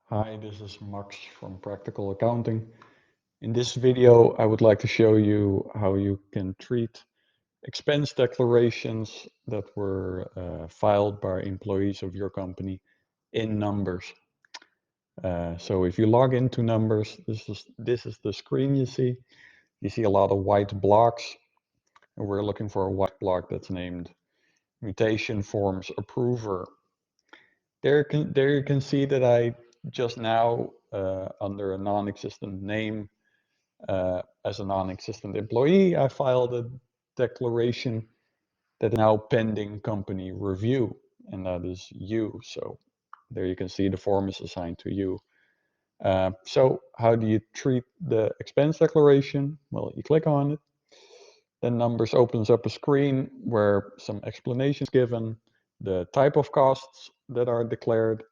Hi, this is Max from Practical Accounting. In this video, I would like to show you how you can treat expense declarations that were filed by employees of your company in Numbers. So if you log into Numbers, this is the screen you see. You see a lot of white blocks, and we're looking for a white block that's named Mutation Forms Approver. There you can see that I just now, under a non-existent name, as a non-existent employee, I filed a declaration that is now pending company review, and that is you. So there you can see the form is assigned to you. So how do you treat the expense declaration? Well, you click on it, then Numbers opens up a screen where some explanations given, the type of costs that are declared.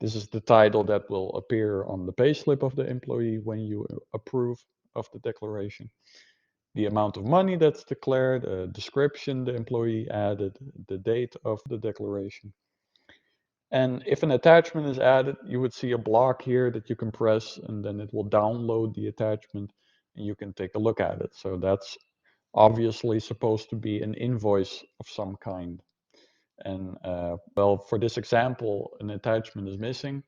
This is the title that will appear on the payslip of the employee when you approve of the declaration. The amount of money that's declared, a description the employee added, the date of the declaration. And if an attachment is added, you would see a block here that you can press, and then it will download the attachment and you can take a look at it. So that's obviously supposed to be an invoice of some kind. And well, for this example, an attachment is missing,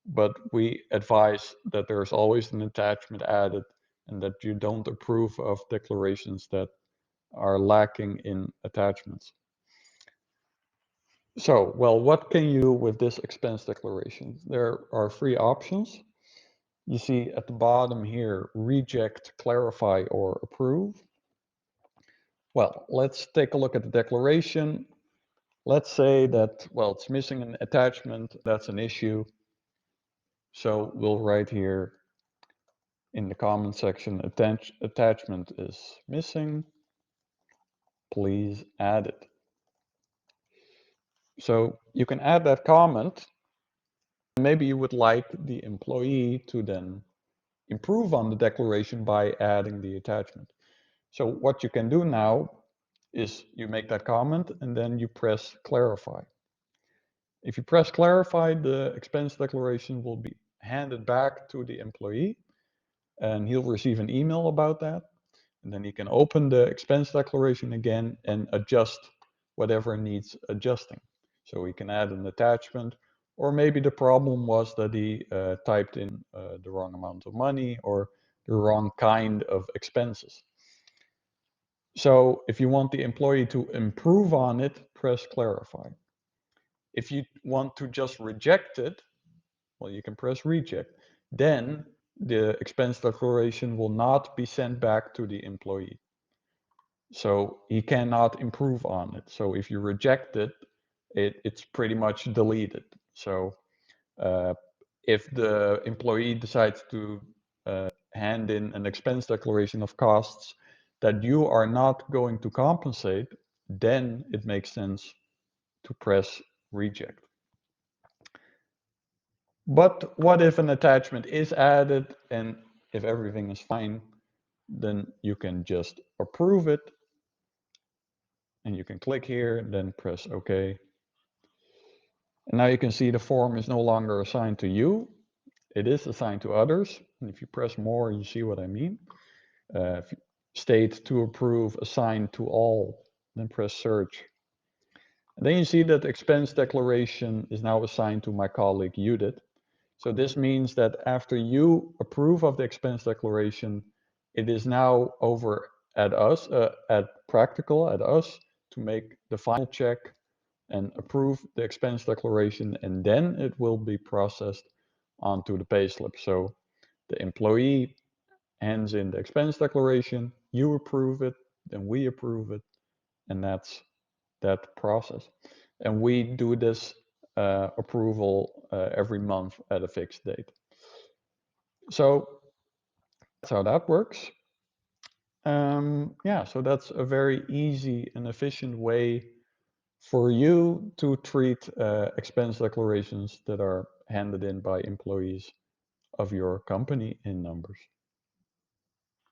but we advise that there's always an attachment added and that you don't approve of declarations that are lacking in attachments. So, well, what can you do with this expense declaration? There are three options. You see at the bottom here, reject, clarify, or approve. Well, let's take a look at the declaration. Let's say that, well, it's missing an attachment. That's an issue. So we'll write here in the comment section, attachment is missing. Please add it. So you can add that comment. Maybe you would like the employee to then improve on the declaration by adding the attachment. So what you can do now is you make that comment and then you press clarify. If you press clarify, the expense declaration will be handed back to the employee and he'll receive an email about that. And then he can open the expense declaration again and adjust whatever needs adjusting. So he can add an attachment, or maybe the problem was that he typed in the wrong amount of money or the wrong kind of expenses. So if you want the employee to improve on it, press clarify. If you want to just reject it, well, you can press reject. Then the expense declaration will not be sent back to the employee. So he cannot improve on it. So if you reject it, it's pretty much deleted. So if the employee decides to hand in an expense declaration of costs that you are not going to compensate, then it makes sense to press reject. But what if an attachment is added and if everything is fine, then you can just approve it. And you can click here and then press OK. And now you can see the form is no longer assigned to you. It is assigned to others. And if you press more, you see what I mean. If you state to approve, assigned to all, then press search. And then you see that expense declaration is now assigned to my colleague Judith. So this means that after you approve of the expense declaration, it is now over at us, at Practical, at us, to make the final check and approve the expense declaration, and then it will be processed onto the payslip. So the employee hands in the expense declaration, you approve it, then we approve it, and that's that process. And we do this approval every month at a fixed date. So that's how that works. Yeah, so that's a very easy and efficient way for you to treat expense declarations that are handed in by employees of your company in Numbers.